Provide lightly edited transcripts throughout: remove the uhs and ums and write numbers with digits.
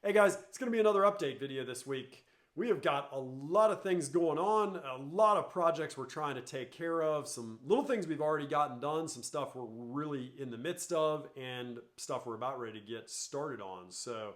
Hey guys, it's going to be another update video this week. We have got a lot of things going on, a lot of projects we're trying to take care of, some little things we've already gotten done, some stuff we're really in the midst of, and stuff we're about ready to get started on. So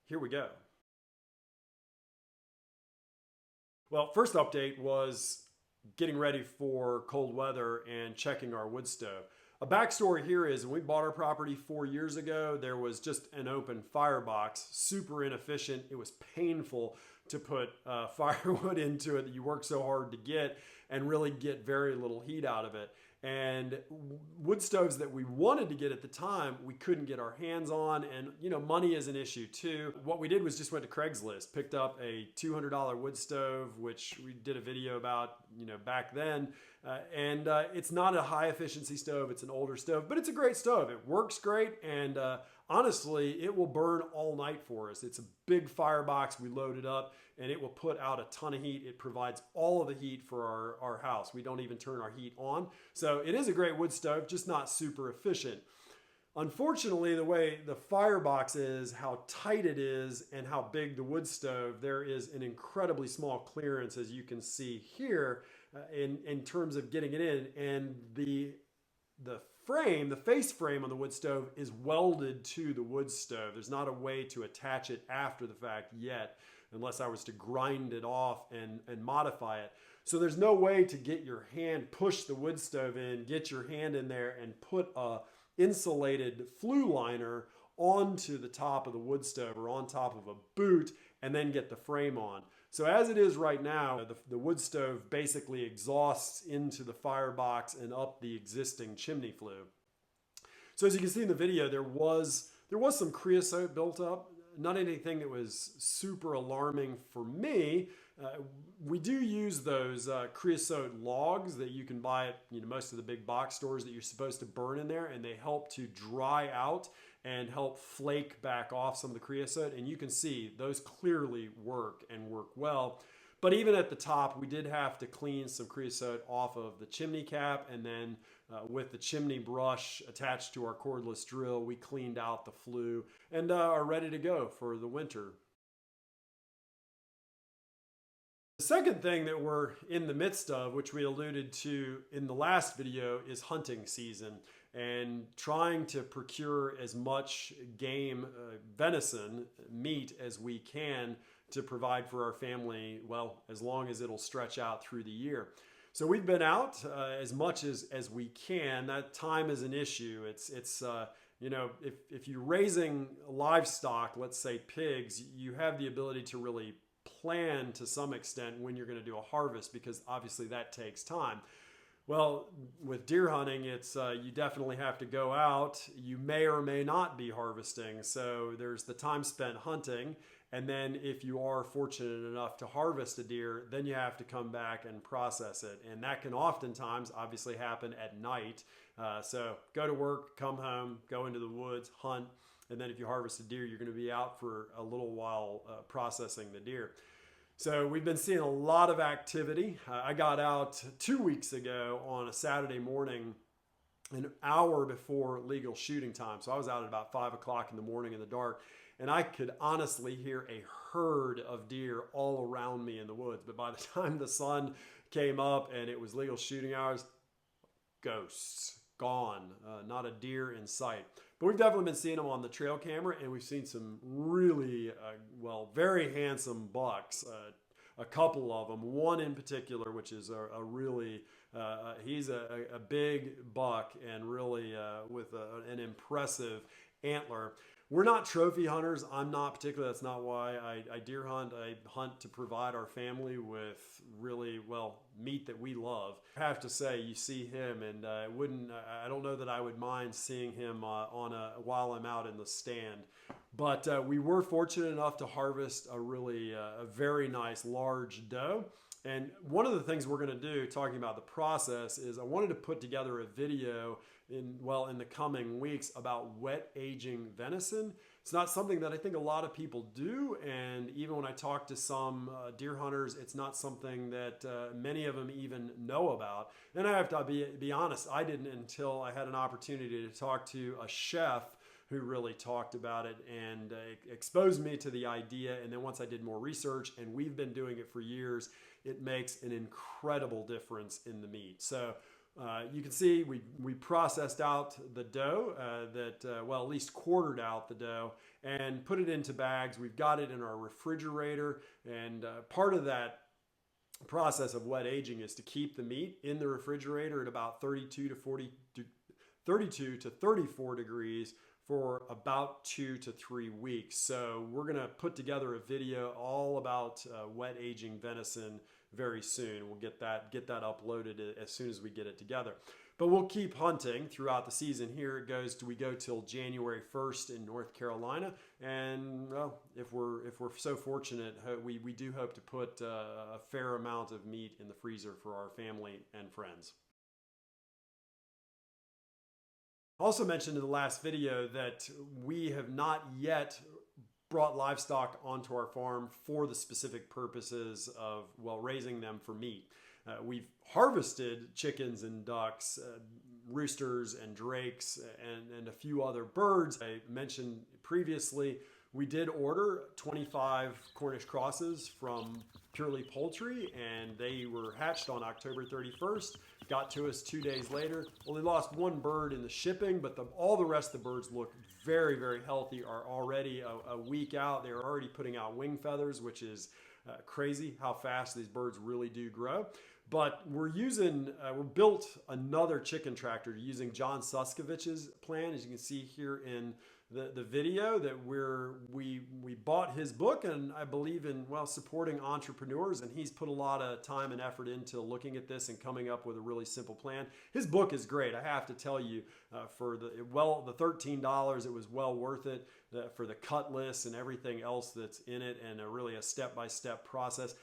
here we go. Well, first update was getting ready for cold weather and checking our wood stove. A backstory here is when we bought our property 4 years ago, there was just an open firebox, super inefficient. It was painful to put firewood into it that you work so hard to get and really get very little heat out of it. And wood stoves that we wanted to get at the time, we couldn't get our hands on, and money is an issue too. What we did was just went to Craigslist, picked up a $200 wood stove, which we did a video about back then, and it's not a high efficiency stove, it's an older stove, but it's a great stove. It works great, and honestly, it will burn all night for us. It's a big firebox. We load it up and it will put out a ton of heat. It provides all of the heat for our house. We don't even turn our heat on. So it is a great wood stove, just not super efficient. Unfortunately, the way the firebox is, how tight it is, and how big the wood stove, there is an incredibly small clearance, as you can see here, in terms of getting it in. And the frame, the face frame on the wood stove is welded to the wood stove. There's not a way to attach it after the fact yet, unless I was to grind it off and modify it. So there's no way to get your hand, push the wood stove in, get your hand in there and put a insulated flue liner onto the top of the wood stove or on top of a boot and then get the frame on. So as it is right now, the wood stove basically exhausts into the firebox and up the existing chimney flue. So as you can see in the video, there was some creosote built up. Not anything that was super alarming for me. We do use those creosote logs that you can buy at most of the big box stores that you're supposed to burn in there, and they help to dry out and help flake back off some of the creosote. And you can see those clearly work and work well. But even at the top, we did have to clean some creosote off of the chimney cap, and then with the chimney brush attached to our cordless drill, we cleaned out the flue and are ready to go for the winter. The second thing that we're in the midst of, which we alluded to in the last video, is hunting season and trying to procure as much game, venison, meat as we can to provide for our family, well, as long as it'll stretch out through the year. So we've been out as much as we can. That time is an issue. It's if you're raising livestock, let's say pigs, you have the ability to really plan to some extent when you're going to do a harvest, because obviously that takes time. Well, with deer hunting, it's you definitely have to go out. You may or may not be harvesting. So there's the time spent hunting. And then if you are fortunate enough to harvest a deer, then you have to come back and process it. And that can oftentimes obviously happen at night. So go to work, come home, go into the woods, hunt. And then if you harvest a deer, you're going to be out for a little while processing the deer. So we've been seeing a lot of activity. I got out 2 weeks ago on a Saturday morning, an hour before legal shooting time. So I was out at about 5 o'clock in the morning in the dark, and I could honestly hear a herd of deer all around me in the woods. But by the time the sun came up and it was legal shooting hours, ghosts. Gone, not a deer in sight. But we've definitely been seeing them on the trail camera, and we've seen some really, very handsome bucks. A couple of them, one in particular, which is a really, he's a big buck and really with an impressive antler. We're not trophy hunters. I'm not particularly. That's not why I deer hunt. I hunt to provide our family with really, meat that we love. I have to say, you see him, and I don't know that I would mind seeing him while I'm out in the stand. But we were fortunate enough to harvest a very nice large doe. And one of the things we're going to do, talking about the process, is I wanted to put together a video in the coming weeks about wet aging venison. It's not something that I think a lot of people do, and even when I talk to some deer hunters, it's not something that many of them even know about. And I have to be honest, I didn't until I had an opportunity to talk to a chef who really talked about it and exposed me to the idea. And then once I did more research, and we've been doing it for years, it makes an incredible difference in the meat. So you can see we processed out the dough well, at least quartered out the dough and put it into bags. We've got it in our refrigerator, and part of that process of wet aging is to keep the meat in the refrigerator at about 32 to 34 degrees for about 2 to 3 weeks. So we're going to put together a video all about wet aging venison very soon. We'll get that uploaded as soon as we get it together. But we'll keep hunting throughout the season. Here it goes. We go till January 1st in North Carolina, and well, if we're so fortunate, we do hope to put a fair amount of meat in the freezer for our family and friends. Also mentioned in the last video that we have not yet brought livestock onto our farm for the specific purposes of, well, raising them for meat. We've harvested chickens and ducks, roosters and drakes, and a few other birds. I mentioned previously, we did order 25 Cornish crosses from Purely Poultry, and they were hatched on October 31st. Got to us 2 days later. Only lost one bird in the shipping, but all the rest of the birds look very, very healthy, are already a week out. They're already putting out wing feathers, which is crazy how fast these birds really do grow. But we built another chicken tractor using John Suskovich's plan, as you can see here in the video, that we bought his book, and I believe in, well, supporting entrepreneurs, and he's put a lot of time and effort into looking at this and coming up with a really simple plan. His book is great. I have to tell you, for the $13, it was well worth it for the cut lists and everything else that's in it, and really a step-by-step process.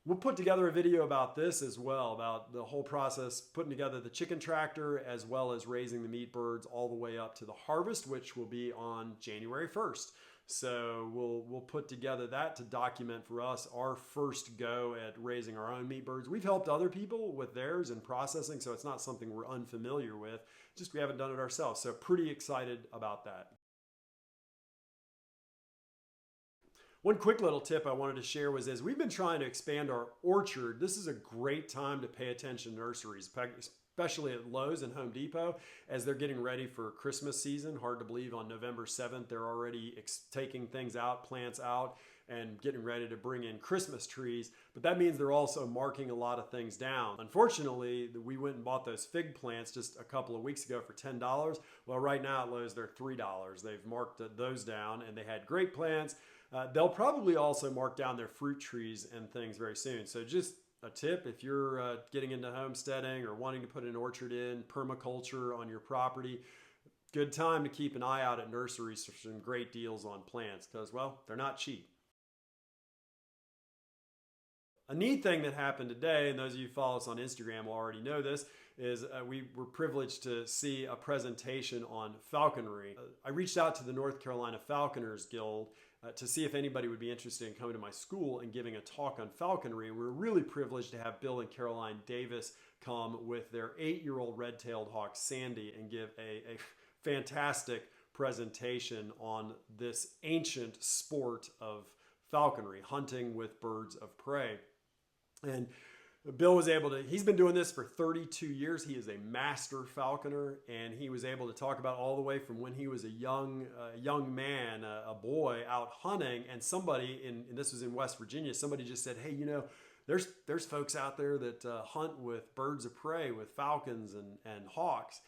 We'll put together a video about this as well, about the whole process, putting together the chicken tractor as well as raising the meat birds all the way up to the harvest, which will be on January 1st. So we'll put together that to document for us our first go at raising our own meat birds. We've helped other people with theirs and processing, so it's not something we're unfamiliar with, just we haven't done it ourselves. So pretty excited about that. One quick little tip I wanted to share was, as we've been trying to expand our orchard, this is a great time to pay attention to nurseries, especially at Lowe's and Home Depot, as they're getting ready for Christmas season. Hard to believe on November 7th, they're already taking things out, plants out, and getting ready to bring in Christmas trees. But that means they're also marking a lot of things down. Unfortunately, we went and bought those fig plants just a couple of weeks ago for $10. Well, right now at Lowe's, they're $3. They've marked those down, and they had great plants. They'll probably also mark down their fruit trees and things very soon. So just a tip, if you're getting into homesteading or wanting to put an orchard in, permaculture on your property, good time to keep an eye out at nurseries for some great deals on plants because, well, they're not cheap. A neat thing that happened today, and those of you who follow us on Instagram will already know this, is we were privileged to see a presentation on falconry. I reached out to the North Carolina Falconers Guild to see if anybody would be interested in coming to my school and giving a talk on falconry. And we were really privileged to have Bill and Caroline Davis come with their 8-year-old red-tailed hawk, Sandy, and give a fantastic presentation on this ancient sport of falconry, hunting with birds of prey. And Bill was able to, he's been doing this for 32 years. He is a master falconer, and he was able to talk about all the way from when he was a young man, a boy out hunting, and somebody, and this was in West Virginia, somebody just said, hey, you know, there's folks out there that hunt with birds of prey, with falcons and hawks.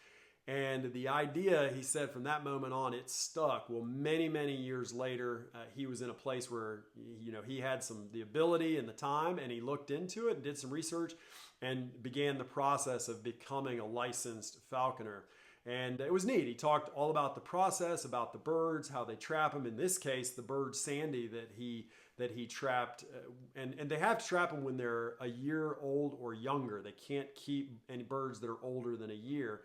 And the idea, he said, from that moment on, it stuck. Well, many, many years later, he was in a place where, you know, he had the ability and the time, and he looked into it and did some research and began the process of becoming a licensed falconer. And it was neat. He talked all about the process, about the birds, how they trap them. In this case, the bird Sandy that he trapped, and they have to trap them when they're a year old or younger. They can't keep any birds that are older than a year.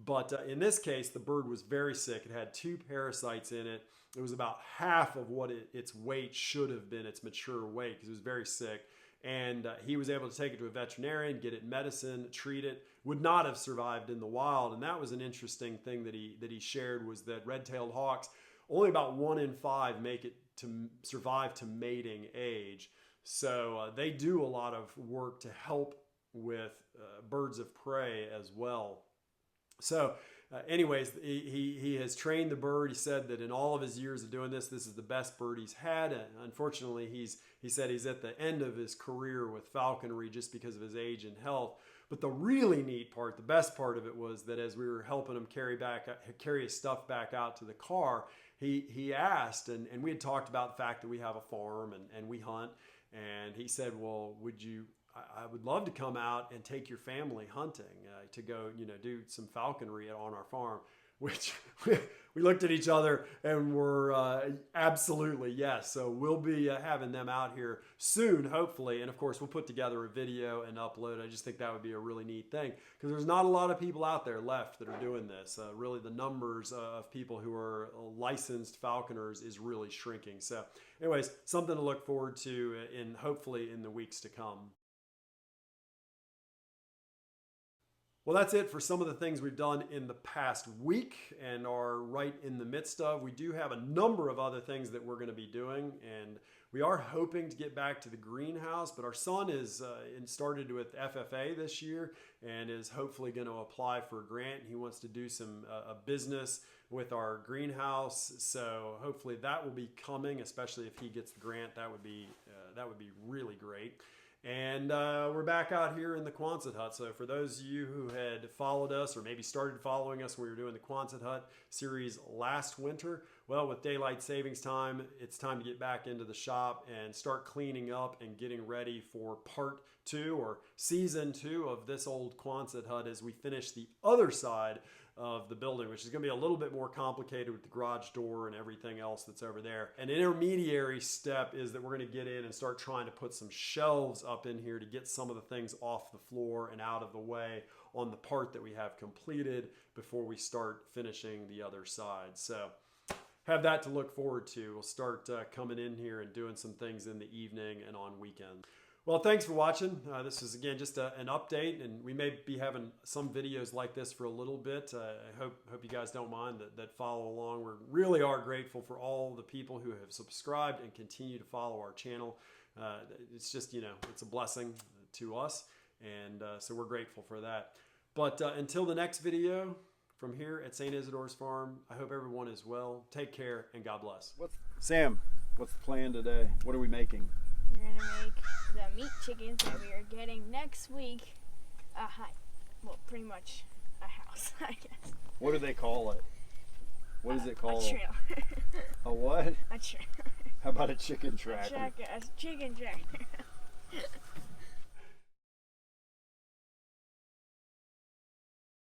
But in this case, the bird was very sick. It had 2 parasites in it. It was about half of what its weight should have been, its mature weight, because it was very sick. And he was able to take it to a veterinarian, get it medicine, treat it. Would not have survived in the wild. And that was an interesting thing that he shared, was that red-tailed hawks, only about 1 in 5 make it to survive to mating age. So they do a lot of work to help with birds of prey as well. So anyways, he has trained the bird. He said that in all of his years of doing this, this is the best bird he's had. And unfortunately, he said he's at the end of his career with falconry just because of his age and health. But the really neat part, the best part of it, was that as we were helping him carry his stuff back out to the car, he asked, and we had talked about the fact that we have a farm and we hunt. And he said, well, I would love to come out and take your family hunting to go, do some falconry on our farm, which we looked at each other and were absolutely yes. So we'll be having them out here soon, hopefully. And of course, we'll put together a video and upload. I just think that would be a really neat thing, because there's not a lot of people out there left that are doing this. Really, the numbers of people who are licensed falconers is really shrinking. So anyways, something to look forward to hopefully in the weeks to come. Well, that's it for some of the things we've done in the past week and are right in the midst of. We do have a number of other things that we're going to be doing, and we are hoping to get back to the greenhouse, but our son is started with FFA this year and is hopefully going to apply for a grant. He wants to do a business with our greenhouse, so hopefully that will be coming, especially if he gets the grant. That would be really great. And we're back out here in the Quonset hut. So for those of you who had followed us or maybe started following us when we were doing the Quonset hut series last winter, well, with daylight savings time, it's time to get back into the shop and start cleaning up and getting ready for part 2 or season 2 of this old Quonset hut as we finish the other side of the building, which is going to be a little bit more complicated with the garage door and everything else that's over there. An intermediary step is that we're going to get in and start trying to put some shelves up in here to get some of the things off the floor and out of the way on the part that we have completed before we start finishing the other side. So have that to look forward to. We'll start coming in here and doing some things in the evening and on weekends. Well, thanks for watching. This is, again, just an update, and we may be having some videos like this for a little bit. I hope you guys don't mind that follow along. We really are grateful for all the people who have subscribed and continue to follow our channel. It's just, it's a blessing to us, and so we're grateful for that. But until the next video from here at St. Isidore's Farm, I hope everyone is well. Take care, and God bless. Sam, what's the plan today? What are we making? We're going to make the meat chickens that we are getting next week a hut. Well, pretty much a house, I guess. What do they call it? What is it called? A trailer. A what? A trailer. How about a chicken tracker? A chicken tracker.